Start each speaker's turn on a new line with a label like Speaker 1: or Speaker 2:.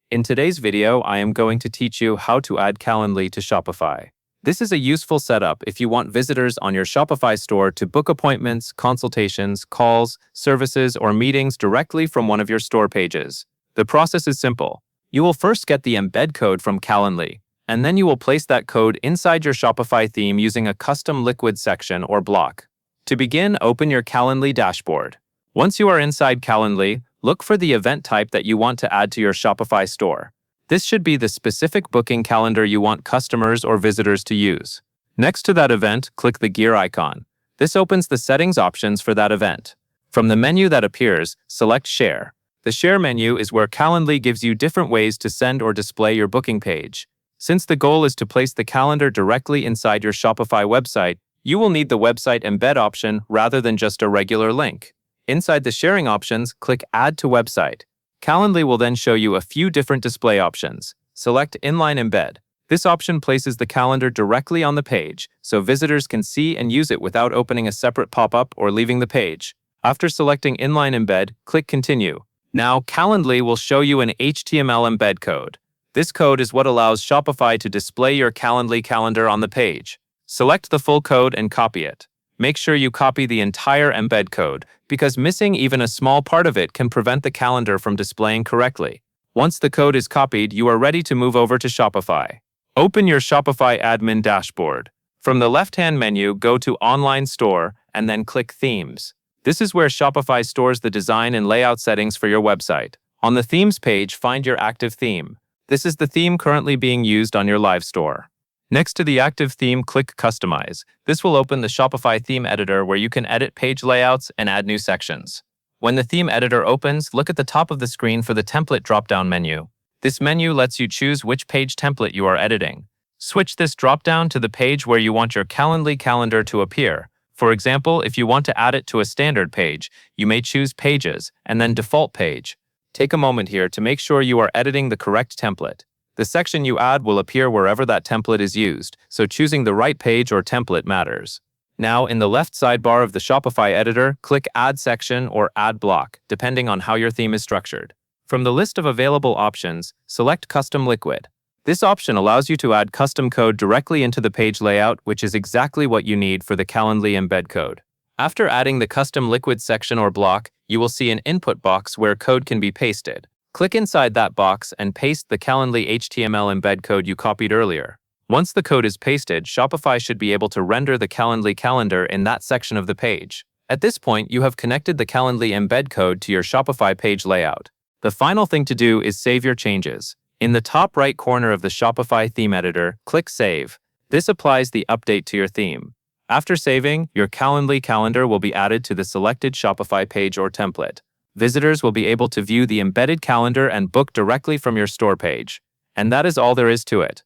Speaker 1: In today's video, I am going to teach you how to add Calendly to Shopify. This is a useful setup if you want visitors on your Shopify store to book appointments, consultations, calls, services, or meetings directly from one of your store pages. The process is simple. You will first get the embed code from Calendly, and then you will place that code inside your Shopify theme using a custom liquid section or block. To begin, open your Calendly dashboard. Once you are inside Calendly, look for the event type that you want to add to your Shopify store. This should be the specific booking calendar you want customers or visitors to use. Next to that event, click the gear icon. This opens the settings options for that event. From the menu that appears, select Share. The Share menu is where Calendly gives you different ways to send or display your booking page. Since the goal is to place the calendar directly inside your Shopify website, you will need the website embed option rather than just a regular link. Inside the sharing options, click Add to Website. Calendly will then show you a few different display options. Select Inline Embed. This option places the calendar directly on the page, so visitors can see and use it without opening a separate pop-up or leaving the page. After selecting Inline Embed, click Continue. Now, Calendly will show you an HTML embed code. This code is what allows Shopify to display your Calendly calendar on the page. Select the full code and copy it. Make sure you copy the entire embed code, because missing even a small part of it can prevent the calendar from displaying correctly. Once the code is copied, you are ready to move over to Shopify. Open your Shopify admin dashboard. From the left-hand menu, go to Online Store and then click Themes. This is where Shopify stores the design and layout settings for your website. On the Themes page, find your active theme. This is the theme currently being used on your live store. Next to the active theme, click Customize. This will open the Shopify theme editor where you can edit page layouts and add new sections. When the theme editor opens, look at the top of the screen for the template drop-down menu. This menu lets you choose which page template you are editing. Switch this drop-down to the page where you want your Calendly calendar to appear. For example, if you want to add it to a standard page, you may choose Pages and then Default Page. Take a moment here to make sure you are editing the correct template. The section you add will appear wherever that template is used, so choosing the right page or template matters. Now, in the left sidebar of the Shopify editor, click Add Section or Add Block, depending on how your theme is structured. From the list of available options, select Custom Liquid. This option allows you to add custom code directly into the page layout, which is exactly what you need for the Calendly embed code. After adding the Custom Liquid section or block, you will see an input box where code can be pasted. Click inside that box and paste the Calendly HTML embed code you copied earlier. Once the code is pasted, Shopify should be able to render the Calendly calendar in that section of the page. At this point, you have connected the Calendly embed code to your Shopify page layout. The final thing to do is save your changes. In the top right corner of the Shopify theme editor, click Save. This applies the update to your theme. After saving, your Calendly calendar will be added to the selected Shopify page or template. Visitors will be able to view the embedded calendar and book directly from your store page. And that is all there is to it.